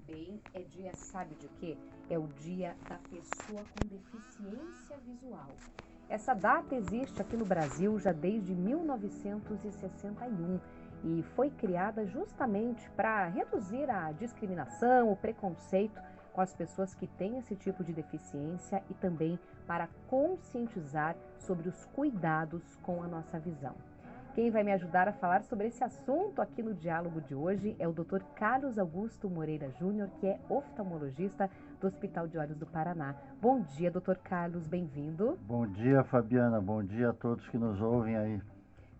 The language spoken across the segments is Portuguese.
bem, é dia, sabe de quê? É o dia da pessoa com deficiência visual. Essa data existe aqui no Brasil já desde 1961 e foi criada justamente para reduzir a discriminação, o preconceito com as pessoas que têm esse tipo de deficiência e também para conscientizar sobre os cuidados com a nossa visão. Quem vai me ajudar a falar sobre esse assunto aqui no diálogo de hoje é o Dr. Carlos Augusto Moreira Júnior, que é oftalmologista do Hospital de Olhos do Paraná. Bom dia, Dr. Carlos, bem-vindo. Bom dia, Fabiana. Bom dia a todos que nos ouvem aí.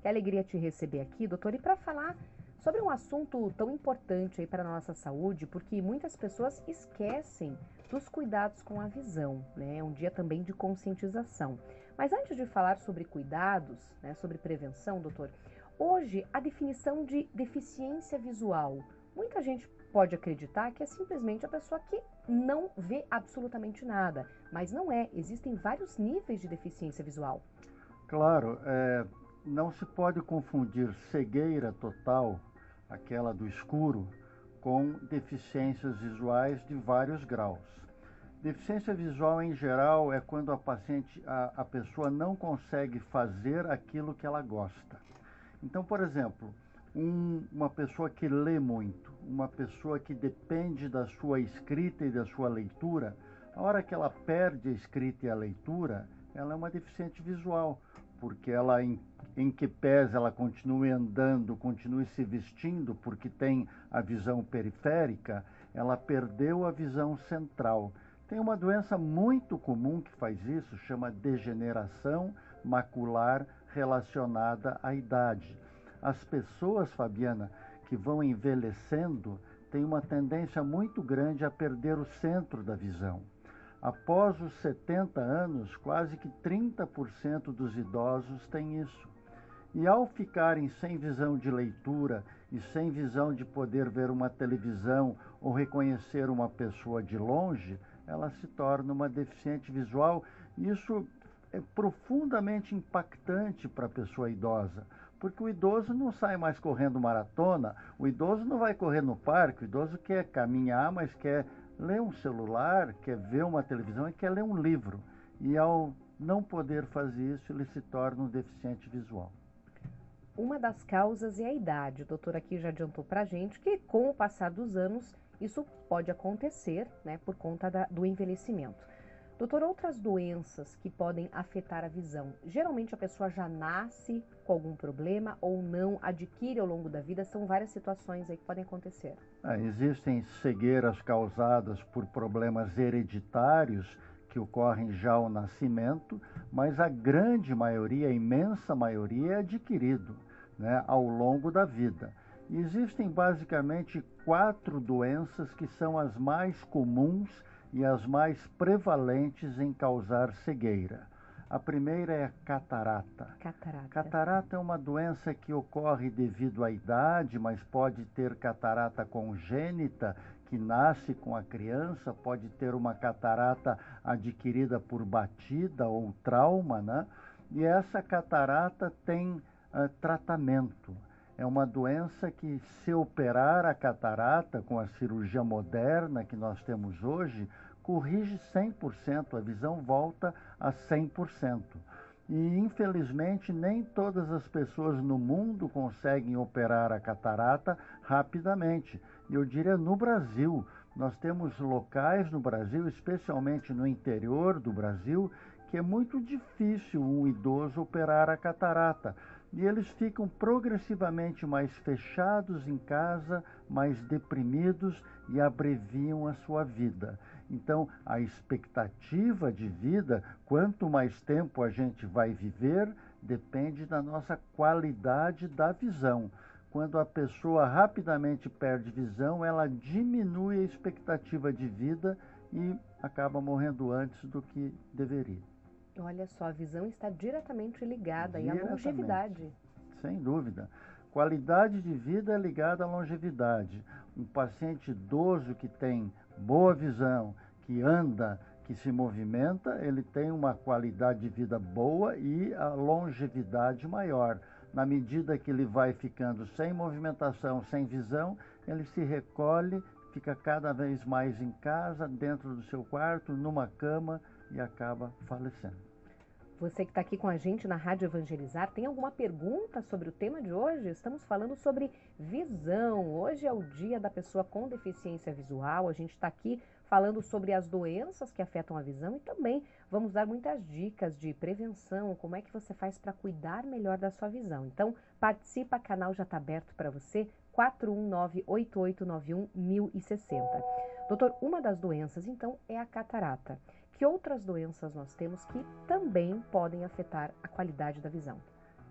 Que alegria te receber aqui, doutor, e para falar sobre um assunto tão importante aí para a nossa saúde, porque muitas pessoas esquecem dos cuidados com a visão, né? É um dia também de conscientização. Mas antes de falar sobre cuidados, né, sobre prevenção, doutor, hoje a definição de deficiência visual, muita gente pode acreditar que é simplesmente a pessoa que não vê absolutamente nada, mas não é, existem vários níveis de deficiência visual. Claro, não se pode confundir cegueira total, aquela do escuro, com deficiências visuais de vários graus. Deficiência visual, em geral, é quando a pessoa não consegue fazer aquilo que ela gosta. Então, por exemplo, uma pessoa que lê muito, uma pessoa que depende da sua escrita e da sua leitura, a hora que ela perde a escrita e a leitura, ela é uma deficiente visual, porque ela, em que pese ela continue andando, continue se vestindo, porque tem a visão periférica, ela perdeu a visão central. Tem uma doença muito comum que faz isso, chama degeneração macular relacionada à idade. As pessoas, Fabiana, que vão envelhecendo, têm uma tendência muito grande a perder o centro da visão. Após os 70 anos, quase que 30% dos idosos têm isso. E ao ficarem sem visão de leitura e sem visão de poder ver uma televisão ou reconhecer uma pessoa de longe, ela se torna uma deficiente visual. Isso é profundamente impactante para a pessoa idosa, porque o idoso não sai mais correndo maratona, o idoso não vai correr no parque, o idoso quer caminhar, mas quer ler um celular, quer ver uma televisão e quer ler um livro. E ao não poder fazer isso, ele se torna um deficiente visual. Uma das causas é a idade. O doutor aqui já adiantou para a gente que, com o passar dos anos, isso pode acontecer, né, por conta do envelhecimento. Doutor, outras doenças que podem afetar a visão. Geralmente a pessoa já nasce com algum problema ou não adquire ao longo da vida. São várias situações aí que podem acontecer. Existem cegueiras causadas por problemas hereditários que ocorrem já ao nascimento, mas a grande maioria, a imensa maioria, é adquirido, né, ao longo da vida. E existem basicamente 4 doenças que são as mais comuns e as mais prevalentes em causar cegueira. A primeira é a catarata. Catarata é uma doença que ocorre devido à idade, mas pode ter catarata congênita, que nasce com a criança, pode ter uma catarata adquirida por batida ou trauma, né? E essa catarata tem tratamento. É uma doença que, se operar a catarata com a cirurgia moderna que nós temos hoje, corrige 100%, a visão volta a 100%. E, infelizmente, nem todas as pessoas no mundo conseguem operar a catarata rapidamente. Eu diria no Brasil, nós temos locais no Brasil, especialmente no interior do Brasil, que é muito difícil um idoso operar a catarata. E eles ficam progressivamente mais fechados em casa, mais deprimidos e abreviam a sua vida. Então, a expectativa de vida, quanto mais tempo a gente vai viver, depende da nossa qualidade da visão. Quando a pessoa rapidamente perde visão, ela diminui a expectativa de vida e acaba morrendo antes do que deveria. Olha só, a visão está diretamente ligada à longevidade. Sem dúvida. Qualidade de vida é ligada à longevidade. Um paciente idoso que tem boa visão, que anda, que se movimenta, ele tem uma qualidade de vida boa e a longevidade maior. Na medida que ele vai ficando sem movimentação, sem visão, ele se recolhe, fica cada vez mais em casa, dentro do seu quarto, numa cama e acaba falecendo. Você que está aqui com a gente na Rádio Evangelizar, tem alguma pergunta sobre o tema de hoje? Estamos falando sobre visão. Hoje é o dia da pessoa com deficiência visual. A gente está aqui falando sobre as doenças que afetam a visão e também vamos dar muitas dicas de prevenção, como é que você faz para cuidar melhor da sua visão. Então, participa, o canal já está aberto para você, 419-8891-1060. Doutor, uma das doenças, então, é a catarata. Que outras doenças nós temos que também podem afetar a qualidade da visão?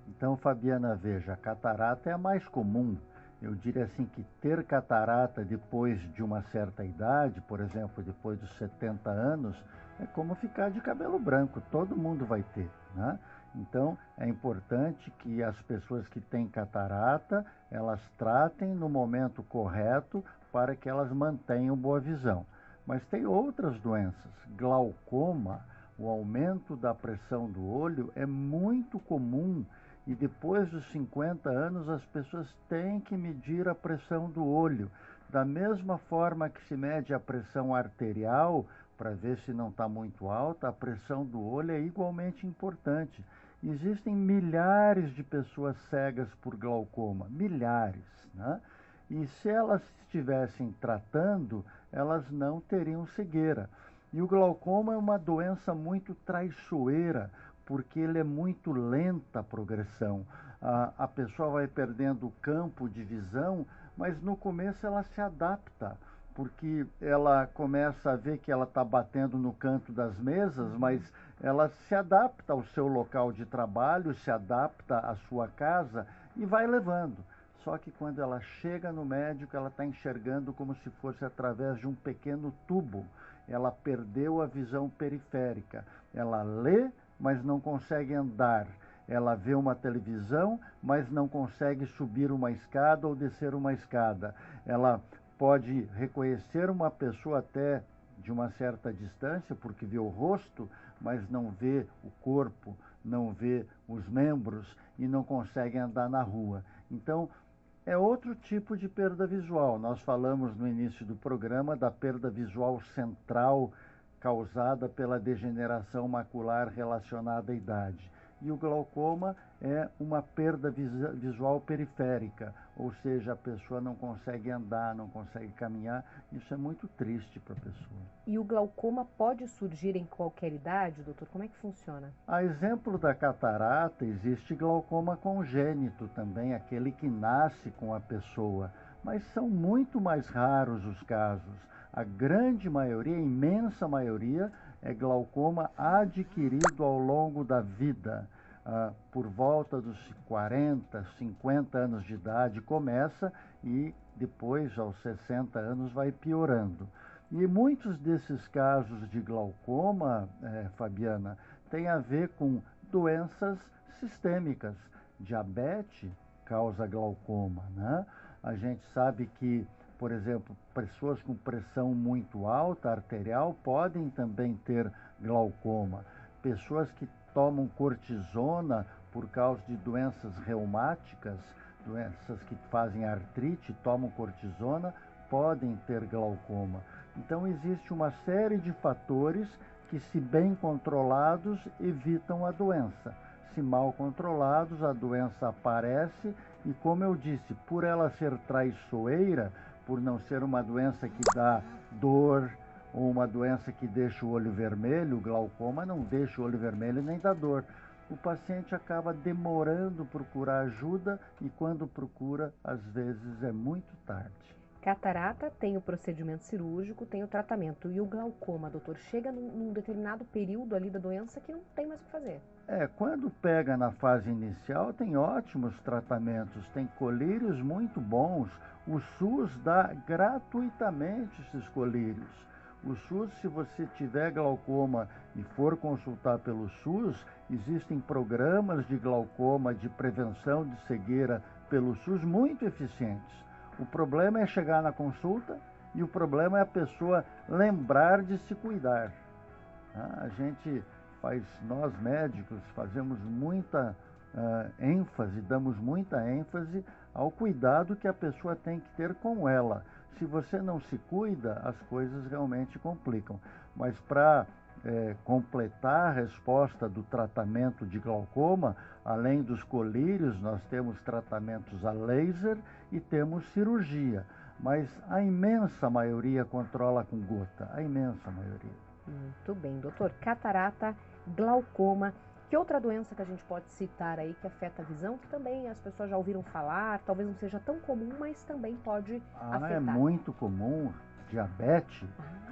Então, Fabiana, veja, a catarata é a mais comum. Eu diria assim que ter catarata depois de uma certa idade, por exemplo, depois dos 70 anos, é como ficar de cabelo branco, todo mundo vai ter, né? Então, é importante que as pessoas que têm catarata, elas tratem no momento correto para que elas mantenham boa visão. Mas tem outras doenças. Glaucoma, o aumento da pressão do olho é muito comum e depois dos 50 anos as pessoas têm que medir a pressão do olho. Da mesma forma que se mede a pressão arterial, para ver se não está muito alta, a pressão do olho é igualmente importante. Existem milhares de pessoas cegas por glaucoma, milhares, né? E se elas estivessem tratando, elas não teriam cegueira. E o glaucoma é uma doença muito traiçoeira, porque ele é muito lenta a progressão. A pessoa vai perdendo o campo de visão, mas no começo ela se adapta, porque ela começa a ver que ela está batendo no canto das mesas, mas ela se adapta ao seu local de trabalho, se adapta à sua casa e vai levando. Só que quando ela chega no médico, ela está enxergando como se fosse através de um pequeno tubo. Ela perdeu a visão periférica. Ela lê, mas não consegue andar. Ela vê uma televisão, mas não consegue subir uma escada ou descer uma escada. Ela pode reconhecer uma pessoa até de uma certa distância, porque vê o rosto, mas não vê o corpo, não vê os membros e não consegue andar na rua. Então, é outro tipo de perda visual. Nós falamos no início do programa da perda visual central causada pela degeneração macular relacionada à idade. E o glaucoma é uma perda visual periférica, ou seja, a pessoa não consegue andar, não consegue caminhar. Isso é muito triste para a pessoa. E o glaucoma pode surgir em qualquer idade, doutor? Como é que funciona? A exemplo da catarata, existe glaucoma congênito também, aquele que nasce com a pessoa, mas são muito mais raros os casos. A grande maioria, a imensa maioria, é glaucoma adquirido ao longo da vida. Por volta dos 40, 50 anos de idade começa e depois, aos 60 anos, vai piorando. E muitos desses casos de glaucoma, Fabiana, têm a ver com doenças sistêmicas. Diabetes causa glaucoma, né? A gente sabe que, por exemplo, pessoas com pressão muito alta, arterial, podem também ter glaucoma. Pessoas que tomam cortisona por causa de doenças reumáticas, doenças que fazem artrite, tomam cortisona, podem ter glaucoma. Então, existe uma série de fatores que, se bem controlados, evitam a doença. Se mal controlados, a doença aparece e, como eu disse, por ela ser traiçoeira, por não ser uma doença que dá dor ou uma doença que deixa o olho vermelho, o glaucoma não deixa o olho vermelho nem dá dor. O paciente acaba demorando procurar ajuda e, quando procura, às vezes é muito tarde. Catarata tem o procedimento cirúrgico, tem o tratamento. E o glaucoma, doutor, chega num determinado período ali da doença que não tem mais o que fazer. Quando pega na fase inicial, tem ótimos tratamentos, tem colírios muito bons. O SUS dá gratuitamente esses colírios. O SUS, se você tiver glaucoma e for consultar pelo SUS, existem programas de glaucoma, de prevenção de cegueira pelo SUS muito eficientes. O problema é chegar na consulta e o problema é a pessoa lembrar de se cuidar. Nós médicos fazemos muita ênfase, damos muita ênfase ao cuidado que a pessoa tem que ter com ela. Se você não se cuida, as coisas realmente complicam. Mas para completar a resposta do tratamento de glaucoma, além dos colírios, nós temos tratamentos a laser e temos cirurgia. Mas a imensa maioria controla com gota, a imensa maioria. Muito bem, doutor. Catarata, glaucoma. Que outra doença que a gente pode citar aí que afeta a visão, que também as pessoas já ouviram falar, talvez não seja tão comum, mas também pode afetar? É muito comum. Diabetes,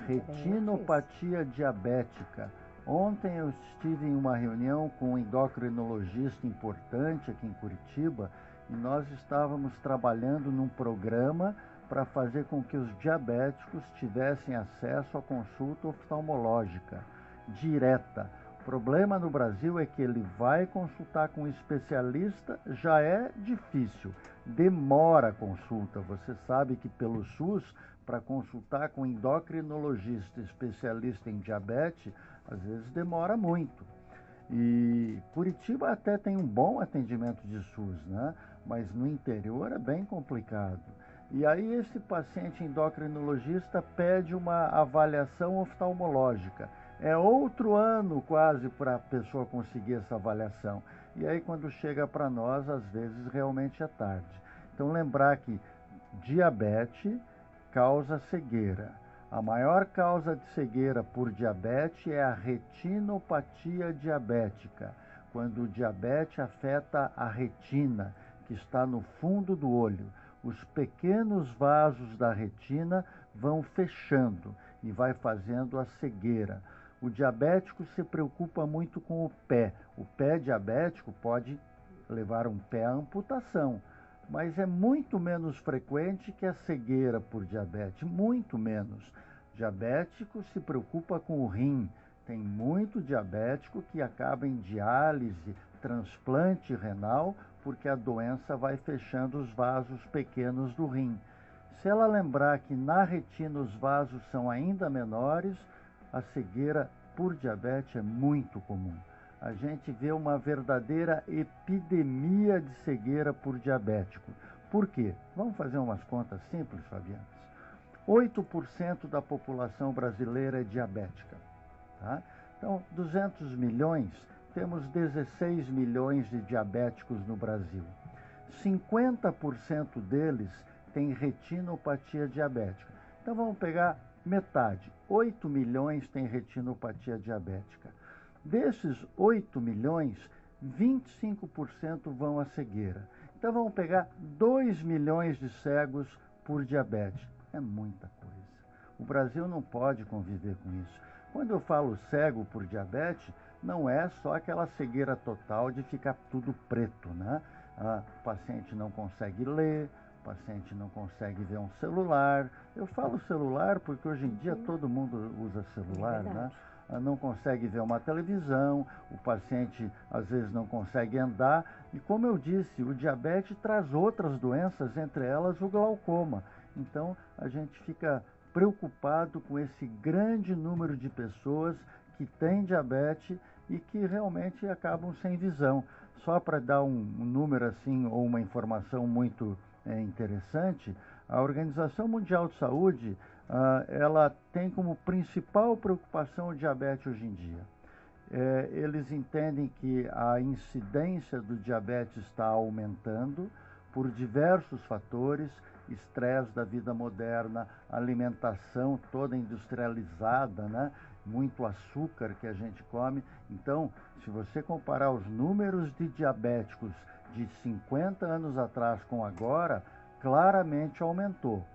retinopatia diabética. Ontem eu estive em uma reunião com um endocrinologista importante aqui em Curitiba e nós estávamos trabalhando num programa para fazer com que os diabéticos tivessem acesso à consulta oftalmológica direta. O problema no Brasil é que ele vai consultar com um especialista, já é difícil, demora a consulta. Você sabe que pelo SUS, para consultar com um endocrinologista especialista em diabetes, às vezes demora muito. E Curitiba até tem um bom atendimento de SUS, né? Mas no interior é bem complicado. E aí esse paciente endocrinologista pede uma avaliação oftalmológica. É outro ano quase para a pessoa conseguir essa avaliação. E aí quando chega para nós, às vezes realmente é tarde. Então lembrar que diabetes causa cegueira. A maior causa de cegueira por diabetes é a retinopatia diabética, quando o diabetes afeta a retina, que está no fundo do olho. Os pequenos vasos da retina vão fechando e vai fazendo a cegueira. O diabético se preocupa muito com o pé. O pé diabético pode levar um pé à amputação, mas é muito menos frequente que a cegueira por diabetes, muito menos. Diabético se preocupa com o rim. Tem muito diabético que acaba em diálise, transplante renal, porque a doença vai fechando os vasos pequenos do rim. Se ela lembrar que na retina os vasos são ainda menores, a cegueira por diabetes é muito comum. A gente vê uma verdadeira epidemia de cegueira por diabético. Por quê? Vamos fazer umas contas simples, Fabiana. 8% da população brasileira é diabética. Tá? Então, 200 milhões, temos 16 milhões de diabéticos no Brasil. 50% deles têm retinopatia diabética. Então, vamos pegar metade. 8 milhões têm retinopatia diabética. Desses 8 milhões, 25% vão à cegueira. Então, vamos pegar 2 milhões de cegos por diabetes. É muita coisa. O Brasil não pode conviver com isso. Quando eu falo cego por diabetes, não é só aquela cegueira total de ficar tudo preto, né? O paciente não consegue ler, o paciente não consegue ver um celular. Eu falo celular porque hoje em dia todo mundo usa celular, né? Não consegue ver uma televisão, o paciente às vezes não consegue andar. E como eu disse, o diabetes traz outras doenças, entre elas o glaucoma. Então a gente fica preocupado com esse grande número de pessoas que têm diabetes e que realmente acabam sem visão. Só para dar um número assim ou uma informação muito interessante, a Organização Mundial de Saúde ela tem como principal preocupação o diabetes hoje em dia. Eles entendem que a incidência do diabetes está aumentando por diversos fatores, estresse da vida moderna, alimentação toda industrializada, né? Muito açúcar que a gente come. Então, se você comparar os números de diabéticos de 50 anos atrás com agora, claramente aumentou.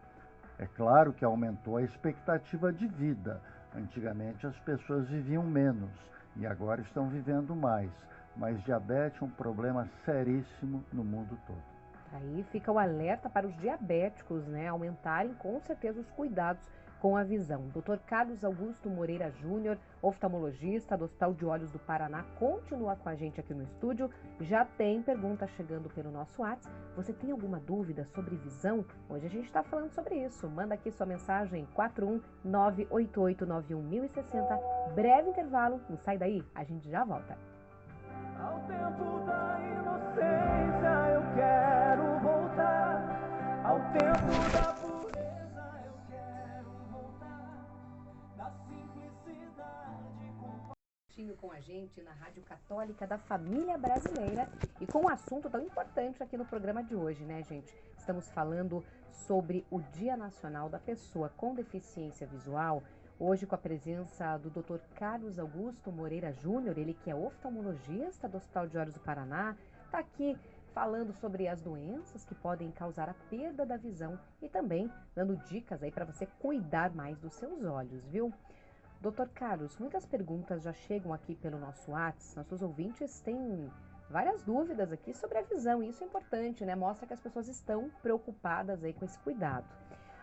É claro que aumentou a expectativa de vida. Antigamente as pessoas viviam menos e agora estão vivendo mais. Mas diabetes é um problema seríssimo no mundo todo. Aí fica o alerta para os diabéticos, né, aumentarem com certeza os cuidados com a visão. Dr. Carlos Augusto Moreira Júnior, oftalmologista do Hospital de Olhos do Paraná, continua com a gente aqui no estúdio. Já tem pergunta chegando pelo nosso WhatsApp. Você tem alguma dúvida sobre visão? Hoje a gente está falando sobre isso. Manda aqui sua mensagem 41988911060. Breve intervalo, não sai daí, a gente já volta. Ao tempo da inocência eu quero voltar, ao tempo da pureza juntinho com a gente na Rádio Católica da Família Brasileira e com um assunto tão importante aqui no programa de hoje, né, gente? Estamos falando sobre o Dia Nacional da Pessoa com Deficiência Visual, hoje com a presença do Dr. Carlos Augusto Moreira Júnior, ele que é oftalmologista do Hospital de Olhos do Paraná, está aqui falando sobre as doenças que podem causar a perda da visão e também dando dicas aí para você cuidar mais dos seus olhos, viu? Doutor Carlos, muitas perguntas já chegam aqui pelo nosso WhatsApp, nossos ouvintes têm várias dúvidas aqui sobre a visão, e isso é importante, né? Mostra que as pessoas estão preocupadas aí com esse cuidado.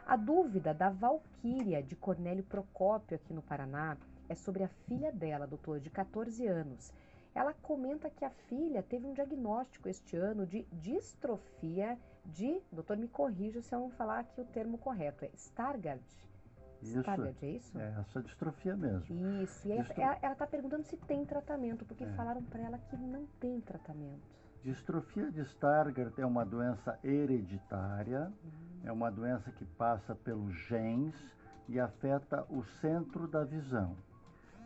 A dúvida da Valquíria de Cornélio Procópio aqui no Paraná é sobre a filha dela, doutor, de 14 anos. Ela comenta que a filha teve um diagnóstico este ano de distrofia de, doutor, me corrija se eu não falar aqui o termo correto, é Stargardt. Isso, Stargardt, é isso? é essa distrofia mesmo. Isso, e aí ela está perguntando se tem tratamento, porque falaram para ela que não tem tratamento. Distrofia de Stargardt é uma doença hereditária, é uma doença que passa pelos genes e afeta o centro da visão.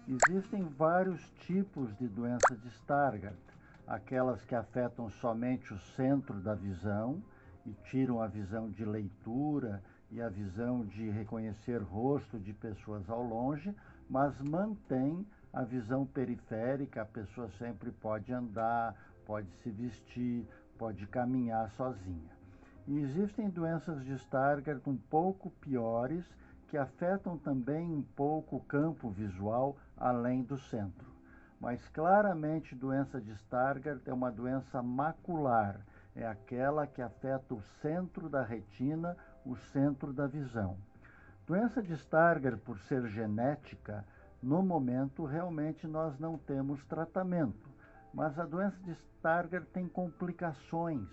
Existem vários tipos de doença de Stargardt, aquelas que afetam somente o centro da visão e tiram a visão de leitura e a visão de reconhecer rosto de pessoas ao longe, mas mantém a visão periférica, a pessoa sempre pode andar, pode se vestir, pode caminhar sozinha. E existem doenças de Stargardt um pouco piores, que afetam também um pouco o campo visual além do centro. Mas claramente doença de Stargardt é uma doença macular, é aquela que afeta o centro da retina, o centro da visão. Doença de Stargardt, por ser genética, no momento realmente nós não temos tratamento, mas a doença de Stargardt tem complicações,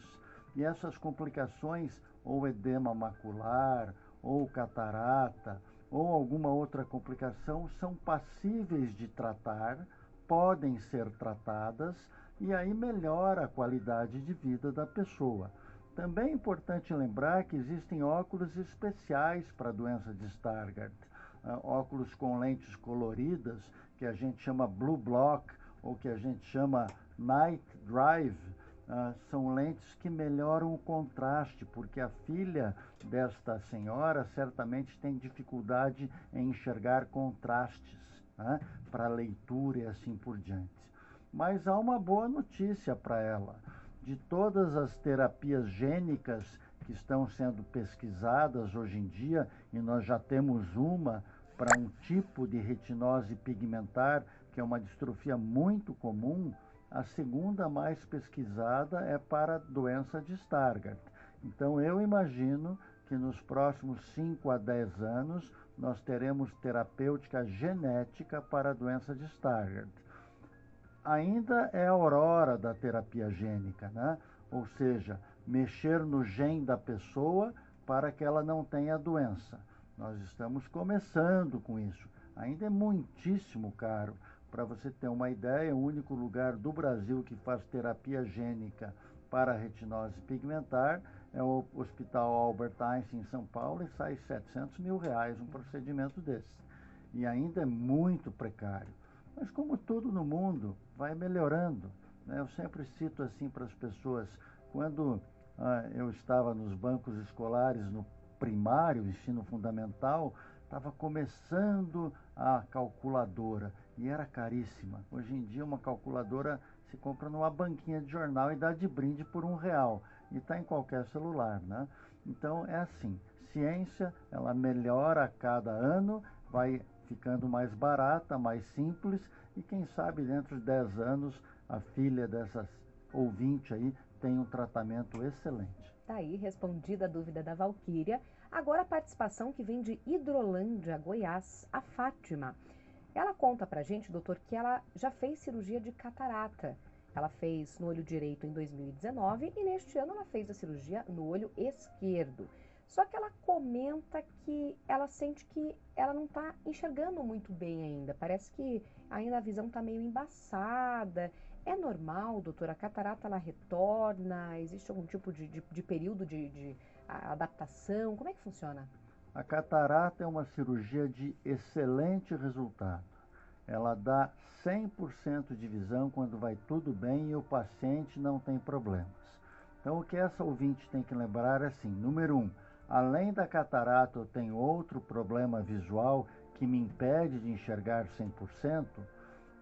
e essas complicações, ou edema macular, ou catarata, ou alguma outra complicação, são passíveis de tratar, podem ser tratadas, e aí melhora a qualidade de vida da pessoa. Também é importante lembrar que existem óculos especiais para a doença de Stargardt, óculos com lentes coloridas, que a gente chama Blue Block, ou que a gente chama Night Drive, são lentes que melhoram o contraste, porque a filha desta senhora certamente tem dificuldade em enxergar contrastes, para leitura e assim por diante. Mas há uma boa notícia para ela. De todas as terapias gênicas que estão sendo pesquisadas hoje em dia, e nós já temos uma para um tipo de retinose pigmentar, que é uma distrofia muito comum, a segunda mais pesquisada é para a doença de Stargardt. Então, eu imagino que nos próximos 5 a 10 anos nós teremos terapêutica genética para a doença de Stargardt. Ainda é a aurora da terapia gênica, né? Ou seja, mexer no gene da pessoa para que ela não tenha doença. Nós estamos começando com isso. Ainda é muitíssimo caro. Para você ter uma ideia, o único lugar do Brasil que faz terapia gênica para a retinose pigmentar é o Hospital Albert Einstein em São Paulo, e sai R$700 mil um procedimento desse. E ainda é muito precário. Mas como tudo no mundo, vai melhorando, né? Eu sempre cito assim para as pessoas, quando eu estava nos bancos escolares no primário, ensino fundamental, estava começando a calculadora e era caríssima. Hoje em dia uma calculadora se compra numa banquinha de jornal e dá de brinde por R$1 e está em qualquer celular, né? Então é assim, ciência ela melhora a cada ano, vai ficando mais barata, mais simples, e quem sabe dentro de 10 anos a filha dessas ouvinte aí tem um tratamento excelente. Tá aí respondida a dúvida da Valquíria. Agora a participação que vem de Hidrolândia, Goiás, a Fátima. Ela conta pra gente, doutor, que ela já fez cirurgia de catarata. Ela fez no olho direito em 2019 e neste ano ela fez a cirurgia no olho esquerdo. Só que ela comenta que ela sente que ela não está enxergando muito bem ainda. Parece que ainda a visão está meio embaçada. É normal, doutora? A catarata ela retorna? Existe algum tipo de período de adaptação? Como é que funciona? A catarata é uma cirurgia de excelente resultado. ela dá 100% de visão quando vai tudo bem e o paciente não tem problemas. Então, o que essa ouvinte tem que lembrar é assim, número 1, além da catarata eu tenho outro problema visual que me impede de enxergar 100%.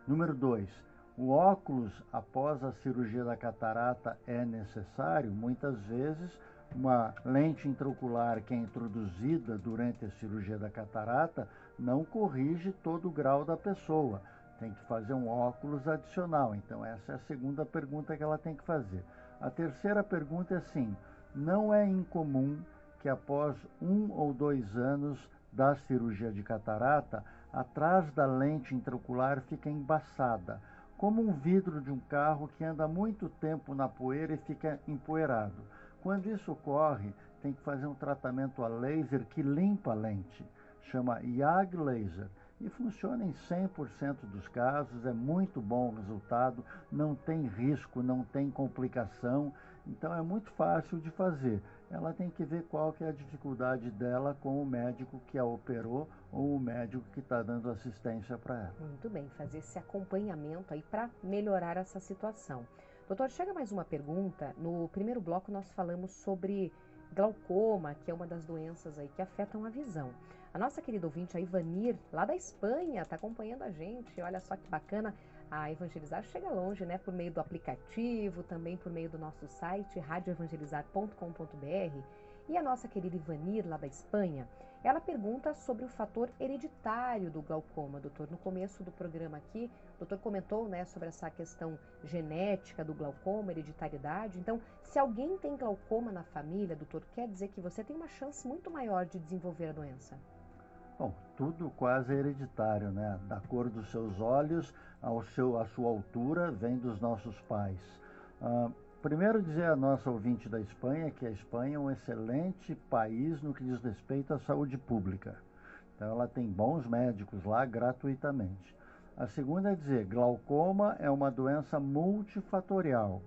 Número 2, o óculos após a cirurgia da catarata é necessário. Muitas vezes, uma lente intraocular que é introduzida durante a cirurgia da catarata não corrige todo o grau da pessoa. Tem que fazer um óculos adicional. Então, essa é a segunda pergunta que ela tem que fazer. A terceira pergunta é assim, não é incomum que após 1 ou 2 anos da cirurgia de catarata, atrás da lente intraocular fica embaçada, como um vidro de um carro que anda muito tempo na poeira e fica empoeirado. Quando isso ocorre, tem que fazer um tratamento a laser que limpa a lente, chama YAG Laser, e funciona em 100% dos casos, é muito bom o resultado, não tem risco, não tem complicação, então é muito fácil de fazer. Ela tem que ver qual que é a dificuldade dela com o médico que a operou ou o médico que está dando assistência para ela. Muito bem, fazer esse acompanhamento aí para melhorar essa situação. Doutor, chega mais uma pergunta. No primeiro bloco nós falamos sobre glaucoma, que é uma das doenças aí que afetam a visão. A nossa querida ouvinte, a Ivanir, lá da Espanha, está acompanhando a gente. Olha só que bacana. A Evangelizar chega longe, né? Por meio do aplicativo, também por meio do nosso site, radioevangelizar.com.br. E a nossa querida Ivanir, lá da Espanha, ela pergunta sobre o fator hereditário do glaucoma. Doutor, no começo do programa aqui, o doutor comentou, né, sobre essa questão genética do glaucoma, hereditariedade. Então, se alguém tem glaucoma na família, doutor, quer dizer que você tem uma chance muito maior de desenvolver a doença? Bom, tudo quase é hereditário, né? Da cor dos seus olhos, a sua altura, vem dos nossos pais. Primeiro dizer à nossa ouvinte da Espanha que a Espanha é um excelente país no que diz respeito à saúde pública. Então ela tem bons médicos lá gratuitamente. A segunda é dizer, glaucoma é uma doença multifatorial.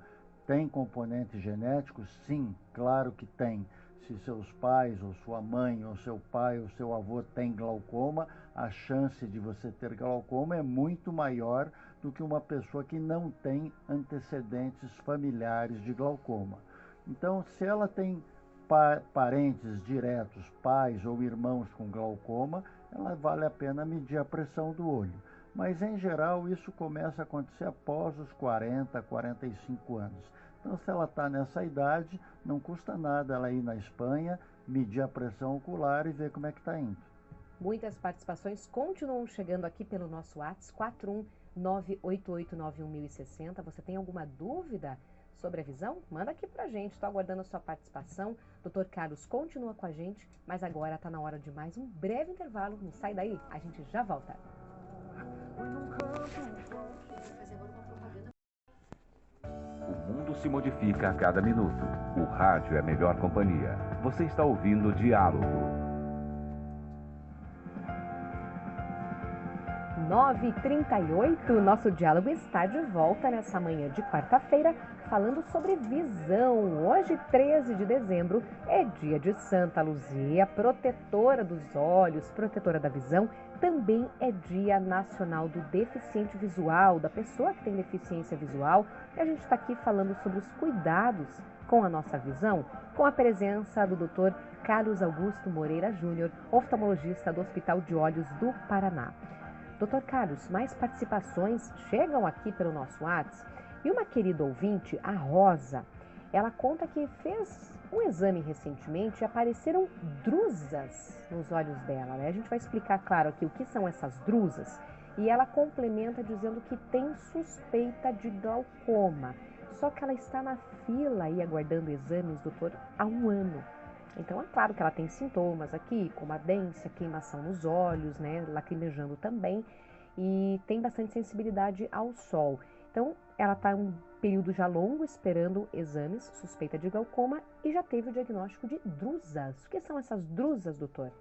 Tem componentes genéticos? Sim, claro que tem. Se seus pais, ou sua mãe, ou seu pai, ou seu avô tem glaucoma, a chance de você ter glaucoma é muito maior do que uma pessoa que não tem antecedentes familiares de glaucoma. Então, se ela tem parentes diretos, pais ou irmãos com glaucoma, ela vale a pena medir a pressão do olho. Mas, em geral, isso começa a acontecer após os 40, 45 anos. Então, se ela está nessa idade, não custa nada ela ir na Espanha, medir a pressão ocular e ver como é que está indo. Muitas participações continuam chegando aqui pelo nosso WhatsApp, 41988911060. Você tem alguma dúvida sobre a visão? Manda aqui pra gente, estou aguardando a sua participação. Dr. Carlos continua com a gente, mas agora está na hora de mais um breve intervalo. Não sai daí, a gente já volta. O mundo se modifica a cada minuto. O rádio é a melhor companhia. Você está ouvindo Diálogo. 9h38, nosso Diálogo está de volta nessa manhã de quarta-feira, falando sobre visão. Hoje, 13 de dezembro, é dia de Santa Luzia, protetora dos olhos, protetora da visão. Também é Dia Nacional do Deficiente Visual, da pessoa que tem deficiência visual. E a gente está aqui falando sobre os cuidados com a nossa visão, com a presença do Dr. Carlos Augusto Moreira Júnior, oftalmologista do Hospital de Olhos do Paraná. Dr. Carlos, mais participações chegam aqui pelo nosso WhatsApp. E uma querida ouvinte, a Rosa, ela conta que fez um exame recentemente e apareceram drusas nos olhos dela, né? A gente vai explicar, claro, aqui o que são essas drusas. E ela complementa dizendo que tem suspeita de glaucoma. Só que ela está na fila aí aguardando exames, doutor, há 1 ano. Então, é claro que ela tem sintomas aqui, como ardência, queimação nos olhos, né, lacrimejando também, e tem bastante sensibilidade ao sol. Então, ela está um período já longo esperando exames, suspeita de glaucoma, e já teve o diagnóstico de drusas. O que são essas drusas, doutor?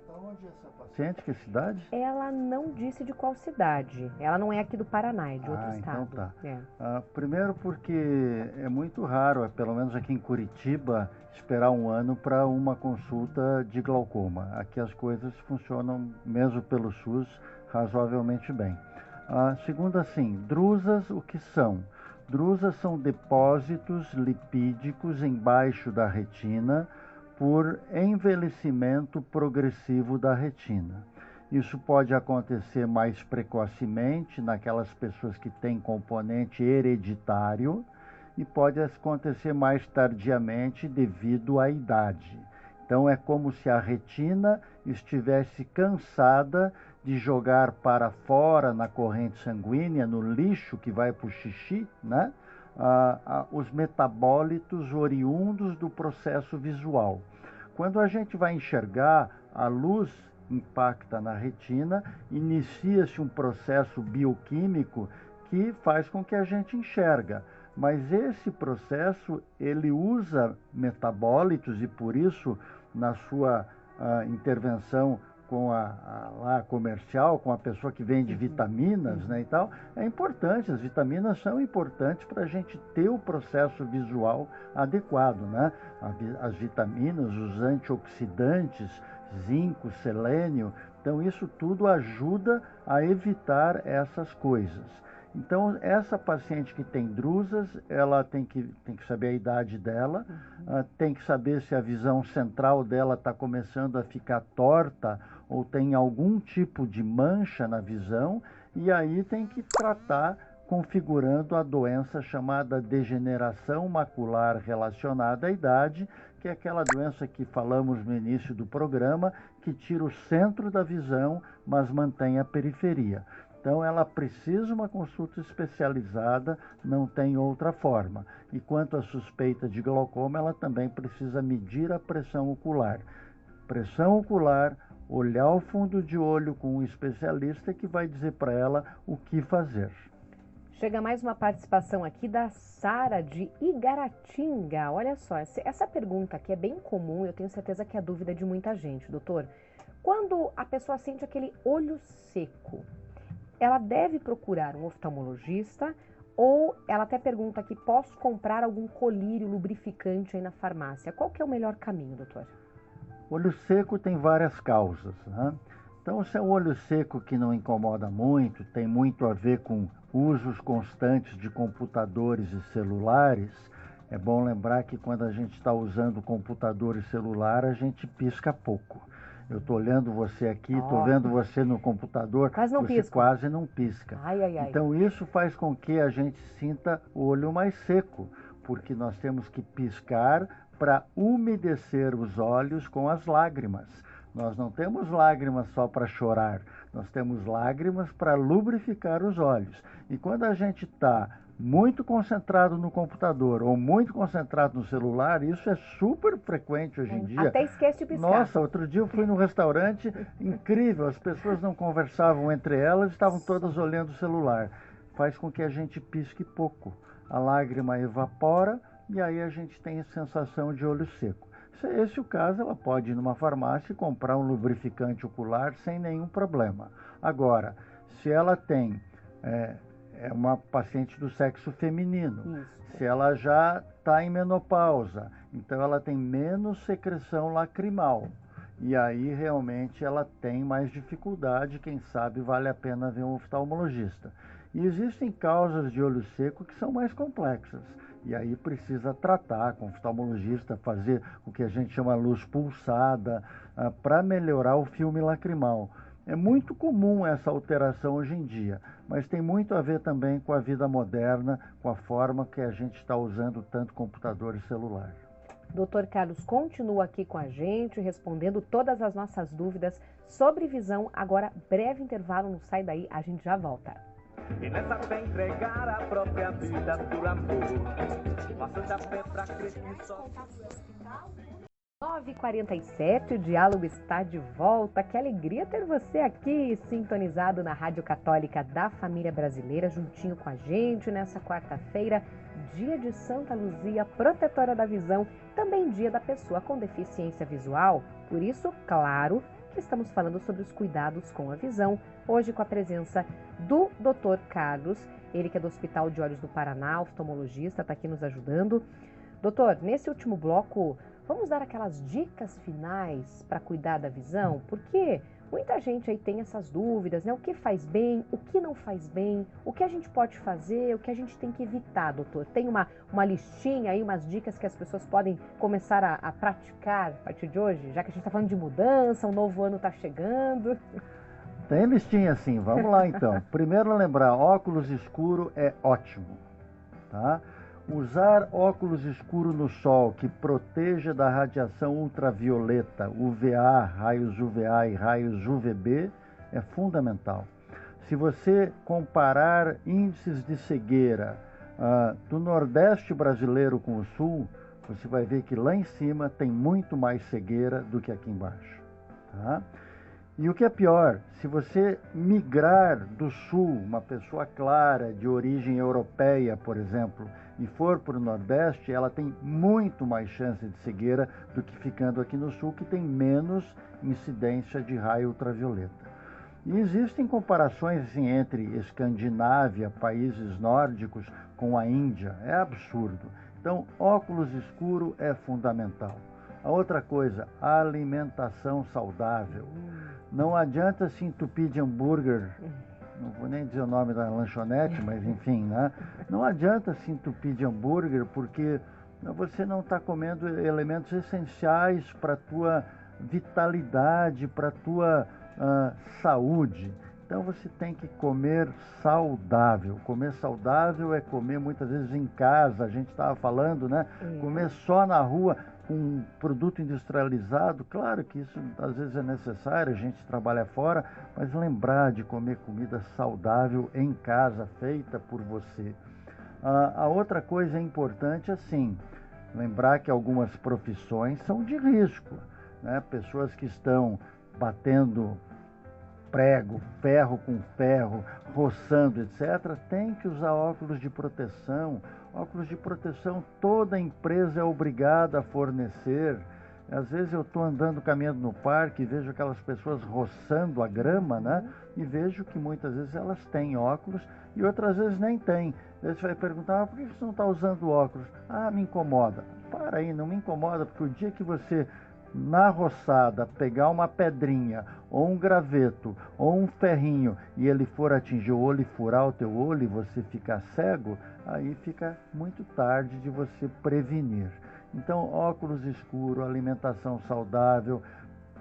Onde é essa paciente? Que cidade? Ela não disse de qual cidade. Ela não é aqui do Paraná, é de outro estado. Então tá. É. Primeiro porque é muito raro, pelo menos aqui em Curitiba, esperar um ano para uma consulta de glaucoma. Aqui as coisas funcionam, mesmo pelo SUS, razoavelmente bem. Segundo assim, drusas, o que são? Drusas são depósitos lipídicos embaixo da retina por envelhecimento progressivo da retina. Isso pode acontecer mais precocemente naquelas pessoas que têm componente hereditário e pode acontecer mais tardiamente devido à idade. Então é como se a retina estivesse cansada de jogar para fora na corrente sanguínea, no lixo que vai para o xixi, né? Os metabólitos oriundos do processo visual. Quando a gente vai enxergar, a luz impacta na retina, inicia-se um processo bioquímico que faz com que a gente enxerga. Mas esse processo, ele usa metabólitos e por isso, na sua intervenção com a comercial, com a pessoa que vende vitaminas, né, e tal, é importante. As vitaminas são importantes para a gente ter o processo visual adequado, né? As vitaminas, os antioxidantes, zinco, selênio, então isso tudo ajuda a evitar essas coisas. Então, essa paciente que tem drusas, ela tem que saber a idade dela, tem que saber se a visão central dela está começando a ficar torta ou tem algum tipo de mancha na visão, e aí tem que tratar configurando a doença chamada degeneração macular relacionada à idade, que é aquela doença que falamos no início do programa, que tira o centro da visão, mas mantém a periferia. Então, ela precisa de uma consulta especializada, não tem outra forma. E quanto à suspeita de glaucoma, ela também precisa medir a pressão ocular. Pressão ocular, olhar o fundo de olho com um especialista que vai dizer para ela o que fazer. Chega mais uma participação aqui da Sara de Igaratinga. Olha só, essa pergunta aqui é bem comum, eu tenho certeza que é a dúvida de muita gente, doutor. Quando a pessoa sente aquele olho seco, ela deve procurar um oftalmologista ou ela até pergunta aqui, posso comprar algum colírio lubrificante aí na farmácia? Qual que é o melhor caminho, doutor? Olho seco tem várias causas, né? Então, se é um olho seco que não incomoda muito, tem muito a ver com usos constantes de computadores e celulares, é bom lembrar que quando a gente está usando computador e celular, a gente pisca pouco. Eu estou olhando você aqui, estou vendo você no computador, quase não você pisca. quase não pisca. Ai, ai, ai. Então isso faz com que a gente sinta o olho mais seco, porque nós temos que piscar para umedecer os olhos com as lágrimas. Nós não temos lágrimas só para chorar, nós temos lágrimas para lubrificar os olhos. E quando a gente está muito concentrado no computador ou muito concentrado no celular, isso é super frequente hoje em dia. Até esquece de piscar. Nossa, outro dia eu fui num restaurante incrível, as pessoas não conversavam entre elas, estavam todas olhando o celular. Faz com que a gente pisque pouco. A lágrima evapora e aí a gente tem a sensação de olho seco. Se esse é o caso, ela pode ir numa farmácia e comprar um lubrificante ocular sem nenhum problema. Agora, se ela tem uma paciente do sexo feminino, Isso. se ela já está em menopausa, então ela tem menos secreção lacrimal. E aí realmente ela tem mais dificuldade, quem sabe vale a pena ver um oftalmologista. E existem causas de olho seco que são mais complexas. E aí precisa tratar com o oftalmologista, fazer o que a gente chama luz pulsada, para melhorar o filme lacrimal. É muito comum essa alteração hoje em dia, mas tem muito a ver também com a vida moderna, com a forma que a gente está usando tanto computador e celular. Dr. Carlos continua aqui com a gente, respondendo todas as nossas dúvidas sobre visão. Agora, breve intervalo, não sai daí, a gente já volta. E nessa fé entregar a própria vida por amor, passando a fé pra crer que só... 9h47, o Diálogo está de volta. Que alegria ter você aqui, sintonizado na Rádio Católica da Família Brasileira, juntinho com a gente nessa quarta-feira, dia de Santa Luzia, protetora da visão, também dia da pessoa com deficiência visual. Por isso, claro, que estamos falando sobre os cuidados com a visão, hoje com a presença do Dr. Carlos, ele que é do Hospital de Olhos do Paraná, oftalmologista, está aqui nos ajudando. Doutor, nesse último bloco, vamos dar aquelas dicas finais para cuidar da visão, porque muita gente aí tem essas dúvidas, né? O que faz bem, o que não faz bem, o que a gente pode fazer, o que a gente tem que evitar, doutor. Tem uma listinha aí, umas dicas que as pessoas podem começar a praticar a partir de hoje, já que a gente está falando de mudança, um novo ano está chegando. Tem listinha sim, vamos lá então. Primeiro lembrar, óculos escuro é ótimo, tá? Usar óculos escuros no sol que proteja da radiação ultravioleta, UVA, raios UVA e raios UVB é fundamental. Se você comparar índices de cegueira do Nordeste brasileiro com o Sul, você vai ver que lá em cima tem muito mais cegueira do que aqui embaixo, tá? E o que é pior, se você migrar do sul, uma pessoa clara, de origem europeia, por exemplo, e for para o Nordeste, ela tem muito mais chance de cegueira do que ficando aqui no sul, que tem menos incidência de raio ultravioleta. E existem comparações assim, entre Escandinávia, países nórdicos, com a Índia. É absurdo. Então, óculos escuro é fundamental. A outra coisa, alimentação saudável. Não adianta se entupir de hambúrguer, não vou nem dizer o nome da lanchonete, mas enfim, né? Não adianta se entupir de hambúrguer porque você não está comendo elementos essenciais para a tua vitalidade, para a tua saúde. Então você tem que comer saudável. Comer saudável é comer muitas vezes em casa, a gente estava falando, né? Comer só na rua com produto industrializado, claro que isso às vezes é necessário, a gente trabalha fora, mas lembrar de comer comida saudável em casa, feita por você. A outra coisa importante, assim, lembrar que algumas profissões são de risco, né? Pessoas que estão batendo prego, ferro com ferro, roçando, etc., tem que usar óculos de proteção. Óculos de proteção toda empresa é obrigada a fornecer. Às vezes eu estou andando, caminhando no parque e vejo aquelas pessoas roçando a grama, né? E vejo que muitas vezes elas têm óculos e outras vezes nem têm. Aí você vai perguntar, por que você não está usando óculos? Ah, me incomoda. Para aí, não me incomoda, porque o dia que você, na roçada, pegar uma pedrinha, ou um graveto, ou um ferrinho, e ele for atingir o olho e furar o teu olho e você ficar cego, aí fica muito tarde de você prevenir. Então, óculos escuros, alimentação saudável,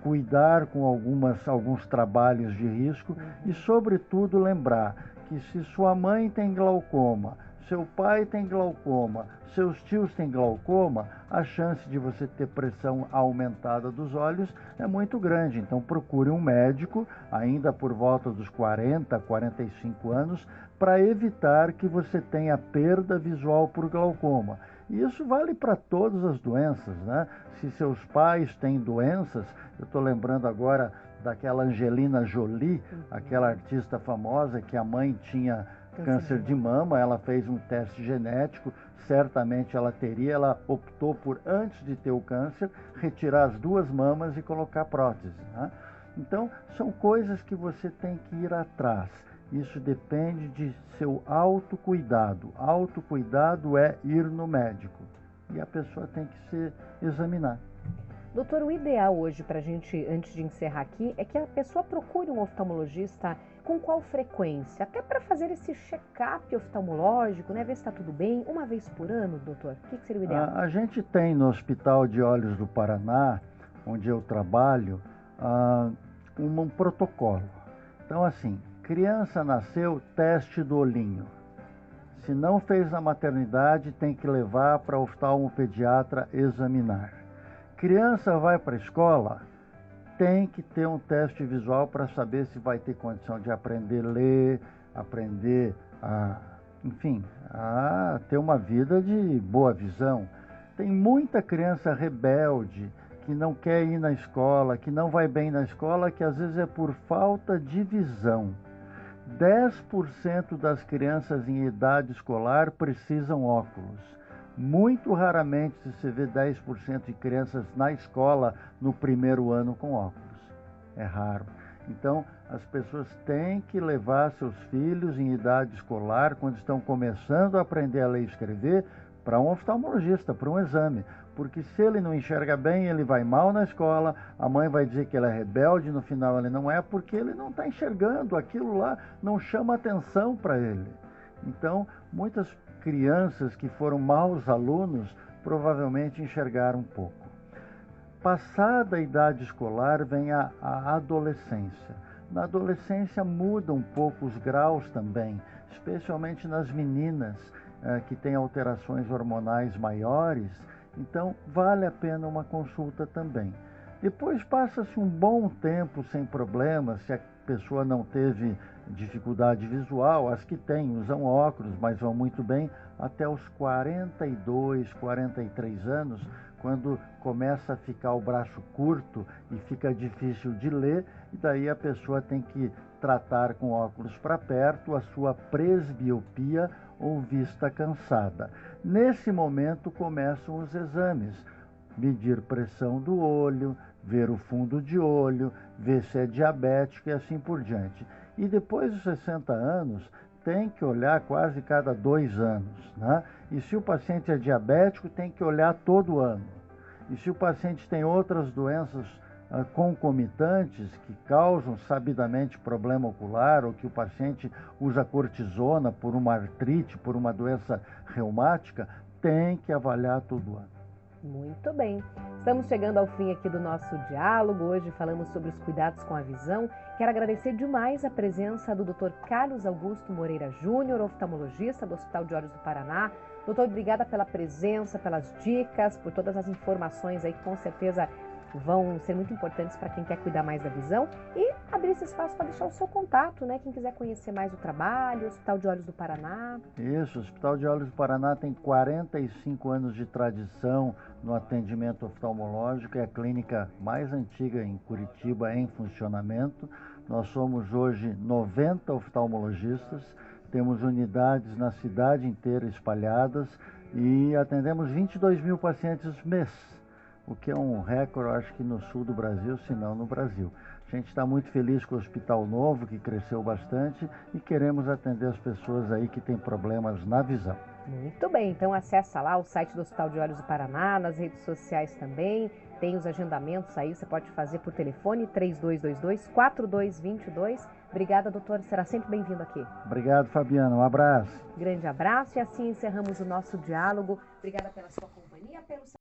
cuidar com alguns trabalhos de risco e, sobretudo, lembrar que se sua mãe tem glaucoma, seu pai tem glaucoma, seus tios têm glaucoma, a chance de você ter pressão aumentada dos olhos é muito grande. Então procure um médico, ainda por volta dos 40, 45 anos, para evitar que você tenha perda visual por glaucoma. E isso vale para todas as doenças, né? Se seus pais têm doenças, eu estou lembrando agora daquela Angelina Jolie, aquela artista famosa que a mãe tinha câncer de mama, ela fez um teste genético, certamente ela optou por, antes de ter o câncer, retirar as 2 mamas e colocar prótese, né? Então, são coisas que você tem que ir atrás. Isso depende de seu autocuidado. Autocuidado é ir no médico. E a pessoa tem que se examinar. Doutor, o ideal hoje para a gente, antes de encerrar aqui, é que a pessoa procure um oftalmologista com qual frequência? Até para fazer esse check-up oftalmológico, né? Ver se está tudo bem, uma vez por ano, doutor? O que seria o ideal? A gente tem no Hospital de Olhos do Paraná, onde eu trabalho, um protocolo. Então, assim, criança nasceu, teste do olhinho. Se não fez na maternidade, tem que levar para o oftalmopediatra examinar. Criança vai para a escola, tem que ter um teste visual para saber se vai ter condição de aprender a ler, aprender a ter uma vida de boa visão. Tem muita criança rebelde que não quer ir na escola, que não vai bem na escola, que às vezes é por falta de visão. 10% das crianças em idade escolar precisam óculos. Muito raramente você vê 10% de crianças na escola no primeiro ano com óculos. é raro. Então, as pessoas têm que levar seus filhos em idade escolar, quando estão começando a aprender a ler e escrever, para um oftalmologista, para um exame. Porque se ele não enxerga bem, ele vai mal na escola, a mãe vai dizer que ele é rebelde, no final ele não é, porque ele não está enxergando, aquilo lá não chama atenção para ele. Então, muitas crianças que foram maus alunos provavelmente enxergaram um pouco. Passada a idade escolar vem a adolescência. Na adolescência muda um pouco os graus também, especialmente nas meninas que têm alterações hormonais maiores, então vale a pena uma consulta também. Depois passa-se um bom tempo sem problemas, se a pessoa não teve dificuldade visual, as que têm usam óculos, mas vão muito bem, até os 42, 43 anos, quando começa a ficar o braço curto e fica difícil de ler, e daí a pessoa tem que tratar com óculos para perto a sua presbiopia ou vista cansada. Nesse momento começam os exames, medir pressão do olho, ver o fundo de olho, ver se é diabético e assim por diante. E depois dos 60 anos, tem que olhar quase cada 2 anos, né? E se o paciente é diabético, tem que olhar todo ano. E se o paciente tem outras doenças concomitantes que causam sabidamente problema ocular, ou que o paciente usa cortisona por uma artrite, por uma doença reumática, tem que avaliar todo ano. Muito bem. Estamos chegando ao fim aqui do nosso diálogo. Hoje falamos sobre os cuidados com a visão. Quero agradecer demais a presença do Dr. Carlos Augusto Moreira Júnior, oftalmologista do Hospital de Olhos do Paraná. Doutor, obrigada pela presença, pelas dicas, por todas as informações aí que com certeza vão ser muito importantes para quem quer cuidar mais da visão, e abrir esse espaço para deixar o seu contato, né? Quem quiser conhecer mais o trabalho, Hospital de Olhos do Paraná. Isso, o Hospital de Olhos do Paraná tem 45 anos de tradição no atendimento oftalmológico, é a clínica mais antiga em Curitiba em funcionamento. Nós somos hoje 90 oftalmologistas, temos unidades na cidade inteira espalhadas e atendemos 22 mil pacientes mês, o que é um recorde, acho que no sul do Brasil, se não no Brasil. A gente está muito feliz com o Hospital Novo, que cresceu bastante, e queremos atender as pessoas aí que têm problemas na visão. Muito bem, então acessa lá o site do Hospital de Olhos do Paraná, nas redes sociais também, tem os agendamentos aí, você pode fazer por telefone 3222-4222. Obrigada, doutor, será sempre bem-vindo aqui. Obrigado, Fabiana, um abraço. Grande abraço, e assim encerramos o nosso diálogo. Obrigada pela sua companhia, pelo